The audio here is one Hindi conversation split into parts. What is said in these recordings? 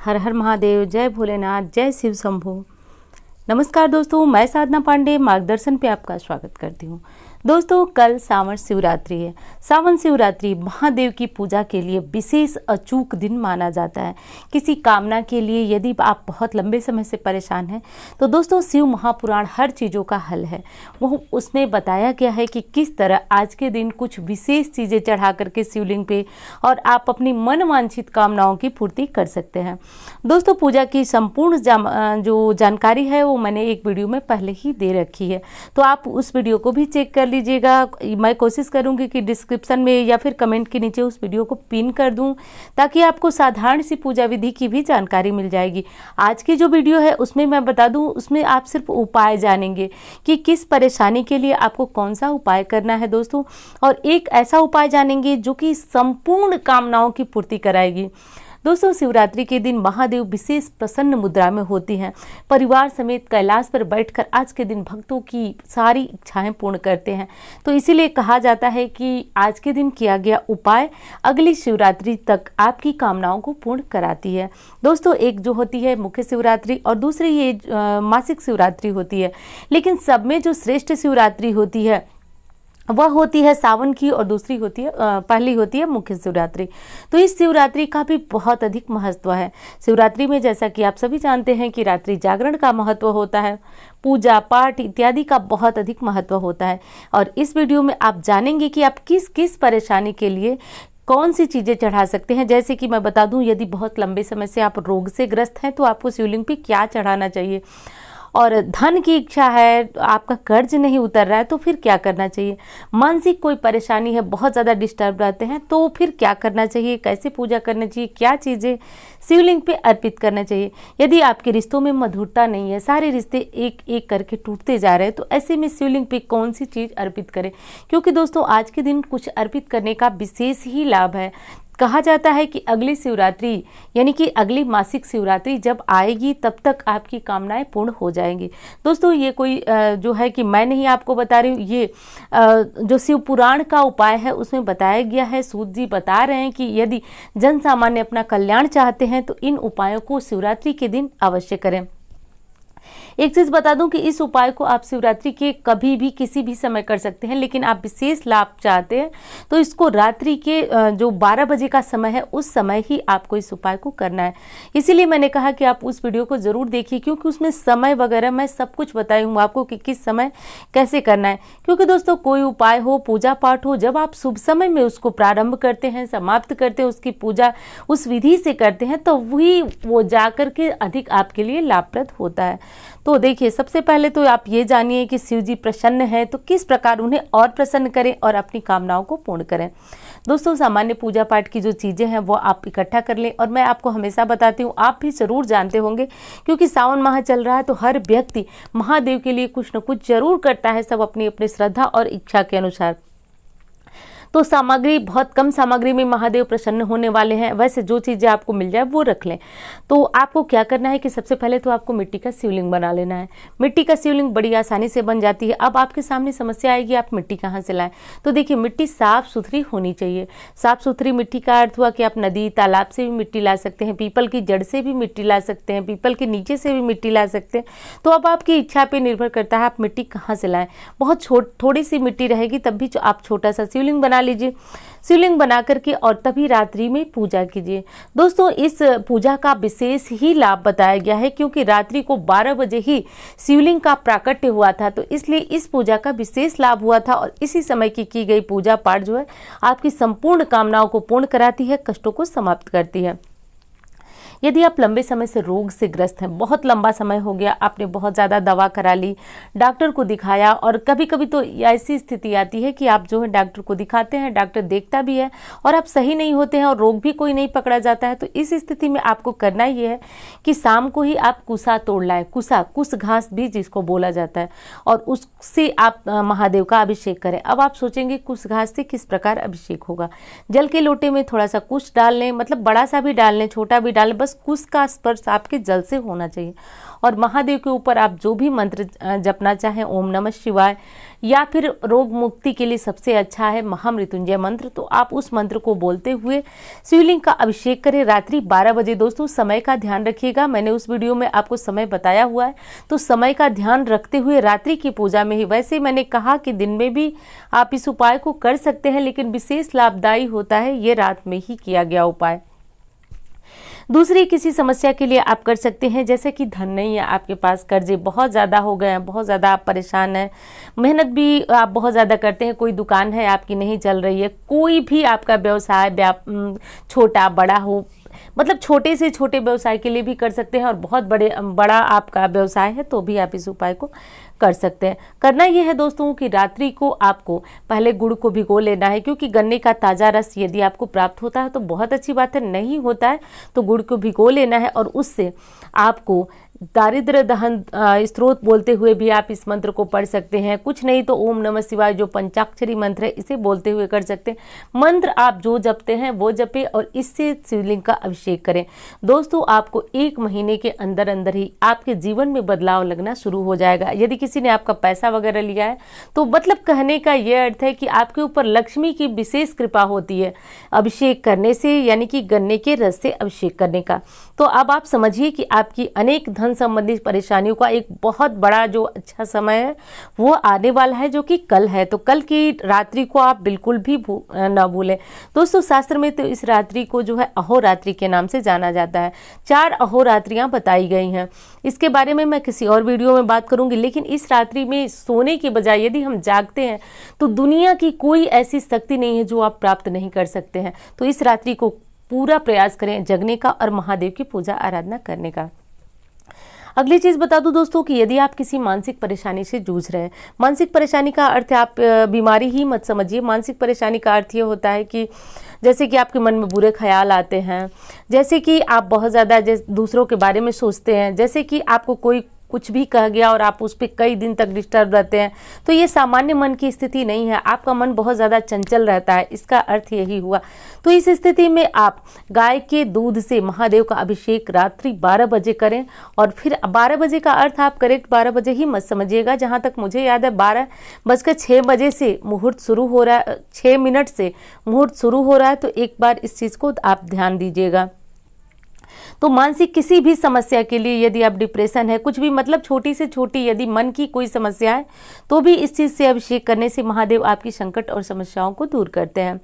हर हर महादेव, जय भोलेनाथ, जय शिव शंभो। नमस्कार दोस्तों, मैं साधना पांडे मार्गदर्शन पे आपका स्वागत करती हूँ। दोस्तों, कल सावन शिवरात्रि है। सावन शिवरात्रि महादेव की पूजा के लिए विशेष अचूक दिन माना जाता है। किसी कामना के लिए यदि आप बहुत लंबे समय से परेशान हैं तो दोस्तों शिव महापुराण हर चीज़ों का हल है। वो उसमें बताया गया है कि किस तरह आज के दिन कुछ विशेष चीज़ें चढ़ा करके शिवलिंग पे और आप अपनी मन वांछित कामनाओं की पूर्ति कर सकते हैं। दोस्तों, पूजा की संपूर्ण जो जानकारी है वो मैंने एक वीडियो में पहले ही दे रखी है, तो आप उस वीडियो को भी चेक कर लीजिएगा। मैं कोशिश करूंगी कि डिस्क्रिप्शन में या फिर कमेंट के नीचे उस वीडियो को पिन कर दूं, ताकि आपको साधारण सी पूजा विधि की भी जानकारी मिल जाएगी। आज की जो वीडियो है उसमें मैं बता दूं, उसमें आप सिर्फ उपाय जानेंगे कि किस परेशानी के लिए आपको कौन सा उपाय करना है दोस्तों, और एक ऐसा उपाय जानेंगे जो कि संपूर्ण कामनाओं की पूर्ति कराएगी। दोस्तों, शिवरात्रि के दिन महादेव विशेष प्रसन्न मुद्रा में होती हैं। परिवार समेत कैलाश पर बैठकर आज के दिन भक्तों की सारी इच्छाएं पूर्ण करते हैं। तो इसीलिए कहा जाता है कि आज के दिन किया गया उपाय अगली शिवरात्रि तक आपकी कामनाओं को पूर्ण कराती है। दोस्तों, एक जो होती है मुख्य शिवरात्रि और दूसरी ये मासिक शिवरात्रि होती है, लेकिन सब में जो श्रेष्ठ शिवरात्रि होती है वह होती है सावन की, और दूसरी होती है पहली होती है मुख्य शिवरात्रि। तो इस शिवरात्रि का भी बहुत अधिक महत्व है। शिवरात्रि में जैसा कि आप सभी जानते हैं कि रात्रि जागरण का महत्व होता है, पूजा पाठ इत्यादि का बहुत अधिक महत्व होता है। और इस वीडियो में आप जानेंगे कि आप किस किस परेशानी के लिए कौन सी चीज़ें चढ़ा सकते हैं। जैसे कि मैं बता दूं, यदि बहुत लंबे समय से आप रोग से ग्रस्त हैं तो आपको शिवलिंग पे क्या चढ़ाना चाहिए, और धन की इच्छा है, आपका कर्ज नहीं उतर रहा है तो फिर क्या करना चाहिए, मानसिक कोई परेशानी है, बहुत ज़्यादा डिस्टर्ब रहते हैं तो फिर क्या करना चाहिए, कैसे पूजा करना चाहिए, क्या चीज़ें शिवलिंग पे अर्पित करना चाहिए। यदि आपके रिश्तों में मधुरता नहीं है, सारे रिश्ते एक एक करके टूटते जा रहे हैं, तो ऐसे में शिवलिंग पे कौन सी चीज़ अर्पित करें, क्योंकि दोस्तों आज के दिन कुछ अर्पित करने का विशेष ही लाभ है। कहा जाता है कि अगली शिवरात्रि यानी कि अगली मासिक शिवरात्रि जब आएगी तब तक आपकी कामनाएं पूर्ण हो जाएंगी। दोस्तों, ये कोई जो है कि मैं नहीं आपको बता रही हूँ, ये जो शिव पुराण का उपाय है उसमें बताया गया है। सूत जी बता रहे हैं कि यदि जन सामान्य अपना कल्याण चाहते हैं तो इन उपायों को शिवरात्रि के दिन अवश्य करें। एक चीज बता दूं कि इस उपाय को आप शिवरात्रि के कभी भी किसी भी समय कर सकते हैं, लेकिन आप विशेष लाभ चाहते हैं तो इसको रात्रि के जो 12 बजे का समय है उस समय ही आपको इस उपाय को करना है। इसीलिए मैंने कहा कि आप उस वीडियो को जरूर देखिए, क्योंकि उसमें समय वगैरह मैं सब कुछ बताई हूँ आपको कि किस समय कैसे करना है। क्योंकि दोस्तों कोई उपाय हो, पूजा पाठ हो, जब आप शुभ समय में उसको प्रारंभ करते हैं, समाप्त करते हैं, उसकी पूजा उस विधि से करते हैं तो वही वो जाकर के अधिक आपके लिए लाभप्रद होता है। तो देखिए, सबसे पहले तो आप ये जानिए कि शिव जी प्रसन्न हैं तो किस प्रकार उन्हें और प्रसन्न करें और अपनी कामनाओं को पूर्ण करें। दोस्तों, सामान्य पूजा पाठ की जो चीज़ें हैं वो आप इकट्ठा कर लें, और मैं आपको हमेशा बताती हूँ, आप भी जरूर जानते होंगे क्योंकि सावन माह चल रहा है तो हर व्यक्ति महादेव के लिए कुछ न कुछ जरूर करता है, सब अपनी अपनी श्रद्धा और इच्छा के अनुसार। तो सामग्री बहुत कम सामग्री में महादेव प्रसन्न होने वाले हैं। वैसे जो चीज़ें आपको मिल जाए वो रख लें। तो आपको क्या करना है कि सबसे पहले तो आपको मिट्टी का शिवलिंग बना लेना है। मिट्टी का शिवलिंग बड़ी आसानी से बन जाती है। अब आपके सामने समस्या आएगी, आप मिट्टी कहाँ से लाएं। तो देखिए, मिट्टी साफ सुथरी होनी चाहिए। साफ सुथरी मिट्टी का अर्थ हुआ कि आप नदी तालाब से भी मिट्टी ला सकते हैं, पीपल की जड़ से भी मिट्टी ला सकते हैं, पीपल के नीचे से भी मिट्टी ला सकते हैं। तो अब आपकी इच्छा पे निर्भर करता है आप मिट्टी कहाँ से लाएं। बहुत थोड़ी सी मिट्टी रहेगी तब भी आप छोटा सा शिवलिंग बना लीजिए। शिवलिंग बना करके और तभी रात्रि में पूजा कीजिए। दोस्तों, इस पूजा का विशेष ही लाभ बताया गया है, क्योंकि रात्रि को 12 बजे ही शिवलिंग का प्राकट्य हुआ था, तो इसलिए इस पूजा का विशेष लाभ हुआ था। और इसी समय की गई पूजा पाठ जो है आपकी संपूर्ण कामनाओं को पूर्ण कराती है, कष्टों को समाप्त करती है। यदि आप लंबे समय से रोग से ग्रस्त हैं, बहुत लंबा समय हो गया, आपने बहुत ज़्यादा दवा करा ली, डॉक्टर को दिखाया, और कभी कभी तो ऐसी स्थिति आती है कि आप जो है डॉक्टर को दिखाते हैं, डॉक्टर देखता भी है और आप सही नहीं होते हैं और रोग भी कोई नहीं पकड़ा जाता है। तो इस स्थिति में आपको करना ये है कि शाम को ही आप कुसा तोड़ लाएं। कुश घास भी जिसको बोला जाता है, और उससे आप महादेव का अभिषेक करें। अब आप सोचेंगे कुश घास से किस प्रकार अभिषेक होगा। जल के लोटे में थोड़ा सा कुश डाल लें, मतलब बड़ा सा भी डाल लें, छोटा भी डाल लें, बस बस कुश का स्पर्श आपके जल से होना चाहिए। और महादेव के ऊपर आप जो भी मंत्र जपना चाहें, ओम नमः शिवाय, या फिर रोग मुक्ति के लिए सबसे अच्छा है महामृत्युंजय मंत्र, तो आप उस मंत्र को बोलते हुए शिवलिंग का अभिषेक करें रात्रि 12 बजे। दोस्तों समय का ध्यान रखिएगा, मैंने उस वीडियो में आपको समय बताया हुआ है, तो समय का ध्यान रखते हुए रात्रि की पूजा में ही। वैसे मैंने कहा कि दिन में भी आप इस उपाय को कर सकते हैं, लेकिन विशेष लाभदायी होता है ये रात में ही किया गया उपाय। दूसरी किसी समस्या के लिए आप कर सकते हैं, जैसे कि धन नहीं है आपके पास, कर्जे बहुत ज़्यादा हो गए हैं, बहुत ज़्यादा आप परेशान हैं, मेहनत भी आप बहुत ज़्यादा करते हैं, कोई दुकान है आपकी नहीं चल रही है, कोई भी आपका व्यवसाय छोटा बड़ा हो, मतलब छोटे से छोटे व्यवसाय के लिए भी कर सकते हैं, और बहुत बड़ा आपका व्यवसाय है तो भी आप इस उपाय को कर सकते हैं। करना यह है दोस्तों कि रात्रि को आपको पहले गुड़ को भिगो लेना है, क्योंकि गन्ने का ताज़ा रस यदि आपको प्राप्त होता है तो बहुत अच्छी बात है, नहीं होता है तो गुड़ को भिगो लेना है, और उससे आपको दारिद्र्य दहन स्त्रोत बोलते हुए भी आप इस मंत्र को पढ़ सकते हैं। कुछ नहीं तो ओम नमः शिवाय जो पंचाक्षरी मंत्र है इसे बोलते हुए कर सकते हैं। मंत्र आप जो जपते हैं वो जपे और इससे शिवलिंग का अभिषेक करें। दोस्तों आपको 1 महीने के अंदर अंदर ही आपके जीवन में बदलाव लगना शुरू हो जाएगा। यदि किसी ने आपका पैसा वगैरह लिया है तो मतलब कहने का यह अर्थ है कि आपके ऊपर लक्ष्मी की विशेष कृपा होती है अभिषेक करने से, यानी कि गन्ने के रस से अभिषेक करने का। तो अब आप समझिए कि आपकी अनेक धन संबंधित परेशानियों का एक बहुत बड़ा जो अच्छा समय है वो आने वाला है, जो कि कल है। तो कल की रात्रि को आप बिल्कुल भी ना भूलें। दोस्तों शास्त्र में तो इस रात्रि को जो है अहोरात्रि के नाम से जाना जाता है। 4 अहोरात्रियां बताई गई हैं, इसके बारे में मैं किसी और वीडियो में बात करूंगी। लेकिन इस रात्रि में सोने के बजाय यदि हम जागते हैं तो दुनिया की कोई ऐसी शक्ति नहीं है जो आप प्राप्त नहीं कर सकते हैं। तो इस रात्रि को पूरा प्रयास करें जगने का और महादेव की पूजा आराधना करने का। अगली चीज़ बता दूं दोस्तों कि यदि आप किसी मानसिक परेशानी से जूझ रहे हैं, मानसिक परेशानी का अर्थ है आप बीमारी ही मत समझिए। मानसिक परेशानी का अर्थ ये होता है कि जैसे कि आपके मन में बुरे ख्याल आते हैं, जैसे कि आप बहुत ज़्यादा दूसरों के बारे में सोचते हैं, जैसे कि आपको कोई कुछ भी कह गया और आप उस पर कई दिन तक डिस्टर्ब रहते हैं, तो ये सामान्य मन की स्थिति नहीं है। आपका मन बहुत ज़्यादा चंचल रहता है, इसका अर्थ यही हुआ। तो इस स्थिति में आप गाय के दूध से महादेव का अभिषेक रात्रि 12 बजे करें। और फिर 12 बजे का अर्थ आप करेक्ट 12 बजे ही मत समझिएगा, जहाँ तक मुझे याद है 12:06 बजे से मुहूर्त शुरू हो रहा है, 6 मिनट से मुहूर्त शुरू हो रहा है। तो एक बार इस चीज़ को आप ध्यान दीजिएगा। तो मानसिक किसी भी समस्या के लिए, यदि आप डिप्रेशन है, कुछ भी मतलब छोटी से छोटी यदि मन की कोई समस्या है, तो भी इस चीज़ से अभिषेक करने से महादेव आपकी संकट और समस्याओं को दूर करते हैं।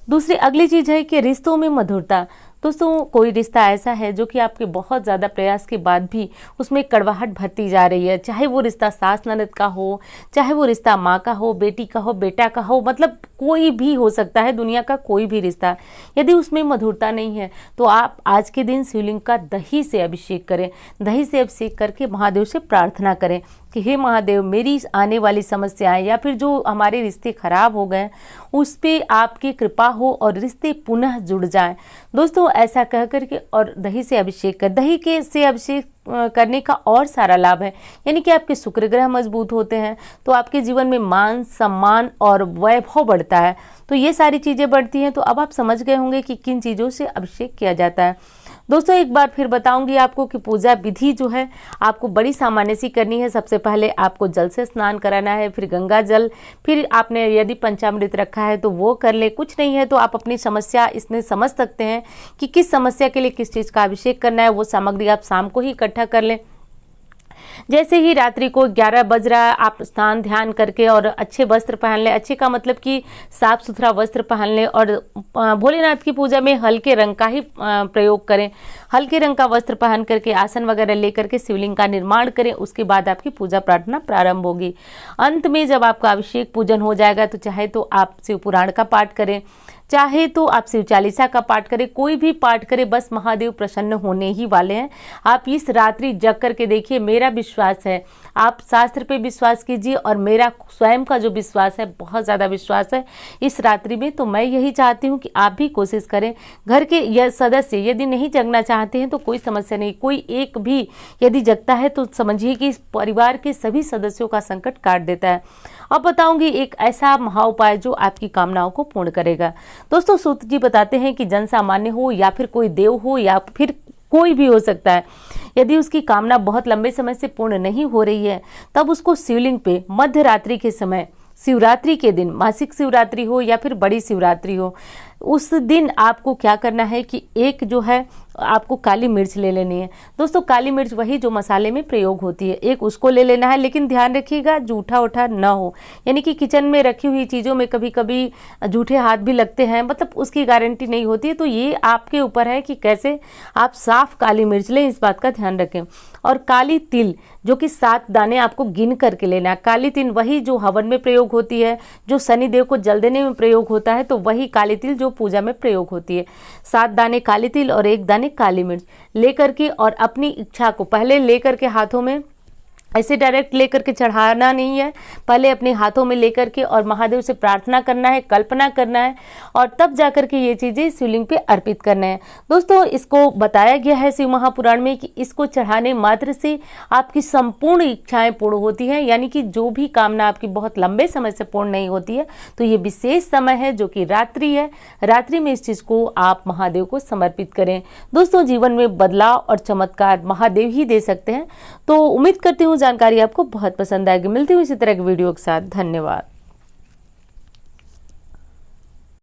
दूसरी अगली चीज़ है कि रिश्तों में मधुरता। दोस्तों कोई रिश्ता ऐसा है जो कि आपके बहुत ज़्यादा प्रयास के बाद भी उसमें कड़वाहट भरती जा रही है, चाहे वो रिश्ता सास ननद का हो, चाहे वो रिश्ता माँ का हो, बेटी का हो, बेटा का हो, मतलब कोई भी हो सकता है, दुनिया का कोई भी रिश्ता। यदि उसमें मधुरता नहीं है तो आप आज के दिन शिवलिंग का दही से अभिषेक करें। दही से अभिषेक करके महादेव से प्रार्थना करें कि हे महादेव, मेरी आने वाली समस्याएं या फिर जो हमारे रिश्ते खराब हो गए उस पर आपकी कृपा हो और रिश्ते पुनः जुड़ जाएं। दोस्तों ऐसा कह करके और दही से अभिषेक कर, दही के से अभिषेक करने का और सारा लाभ है, यानी कि आपके शुक्र ग्रह मजबूत होते हैं, तो आपके जीवन में मान सम्मान और वैभव बढ़ता है। तो ये सारी चीज़ें बढ़ती हैं। तो अब आप समझ गए होंगे कि किन चीज़ों से अभिषेक किया जाता है। दोस्तों एक बार फिर बताऊंगी आपको कि पूजा विधि जो है आपको बड़ी सामान्य सी करनी है। सबसे पहले आपको जल से स्नान कराना है, फिर गंगा जल, फिर आपने यदि पंचामृत रखा है तो वो कर ले। कुछ नहीं है तो आप अपनी समस्या इसमें समझ सकते हैं कि किस समस्या के लिए किस चीज़ का अभिषेक करना है। वो सामग्री आप शाम को ही इकट्ठा कर लें। जैसे ही रात्रि को 11 बज रहा है, आप स्नान ध्यान करके और अच्छे वस्त्र पहन लें। अच्छे का मतलब कि साफ सुथरा वस्त्र पहन लें और भोलेनाथ की पूजा में हल्के रंग का ही प्रयोग करें। हल्के रंग का वस्त्र पहन करके आसन वगैरह लेकर के शिवलिंग का निर्माण करें। उसके बाद आपकी पूजा प्रार्थना प्रारंभ होगी। अंत में जब आपका अभिषेक पूजन हो जाएगा तो चाहे तो आप शिव पुराण का पाठ करें, चाहे तो आप शिव चालीसा का पाठ करें, कोई भी पाठ करें, बस महादेव प्रसन्न होने ही वाले हैं। आप इस रात्रि जग करके देखिए। मेरा विश्वास है, आप शास्त्र पे विश्वास कीजिए और मेरा स्वयं का जो विश्वास है, बहुत ज़्यादा विश्वास है इस रात्रि में। तो मैं यही चाहती हूँ कि आप भी कोशिश करें। घर के यह सदस्य यदि नहीं जगना चाहते हैं तो कोई समस्या नहीं, कोई एक भी यदि जगता है तो समझिए कि इस परिवार के सभी सदस्यों का संकट काट देता है। अब बताऊंगी एक ऐसा महा उपाय जो आपकी कामनाओं को पूर्ण करेगा। दोस्तों सूत जी बताते हैं कि जन सामान्य हो या फिर कोई देव हो या फिर कोई भी हो सकता है। यदि उसकी कामना बहुत लंबे समय से पूर्ण नहीं हो रही है, तब उसको शिवलिंग पे मध्य रात्रि के समय, शिवरात्रि के दिन, मासिक शिवरात्रि हो या फिर बड़ी शिवरात्रि हो, उस दिन आपको क्या करना है कि एक जो है आपको काली मिर्च ले लेनी है। दोस्तों काली मिर्च वही जो मसाले में प्रयोग होती है, एक उसको ले लेना है, लेकिन ध्यान रखिएगा जूठा उठा ना हो, यानी कि किचन में रखी हुई चीज़ों में कभी कभी जूठे हाथ भी लगते हैं, मतलब उसकी गारंटी नहीं होती है। तो ये आपके ऊपर है कि कैसे आप साफ काली मिर्च लें, इस बात का ध्यान रखें। और काली तिल जो कि 7 दाने आपको गिन करके लेना है। काली तिल वही जो हवन में प्रयोग होती है, जो शनिदेव को जल देने में प्रयोग होता है, तो वही काली तिल जो पूजा में प्रयोग होती है। 7 दाने काली तिल और 1 दाने काली मिर्च लेकर के, और अपनी इच्छा को पहले लेकर के हाथों में ऐसे डायरेक्ट लेकर के चढ़ाना नहीं है, पहले अपने हाथों में लेकर के और महादेव से प्रार्थना करना है, कल्पना करना है, और तब जाकर के ये चीज़ें शिवलिंग पे अर्पित करना है। दोस्तों इसको बताया गया है शिव महापुराण में कि इसको चढ़ाने मात्र से आपकी संपूर्ण इच्छाएं पूर्ण होती हैं, यानी कि जो भी कामना आपकी बहुत लंबे समय से पूर्ण नहीं होती है, तो ये विशेष समय है जो कि रात्रि है, रात्रि में इस चीज़ को आप महादेव को समर्पित करें। दोस्तों जीवन में बदलाव और चमत्कार महादेव ही दे सकते हैं। तो उम्मीद करती हूँ जानकारी आपको बहुत पसंद आएगी। मिलती हूँ इसी तरह की वीडियो के साथ। धन्यवाद।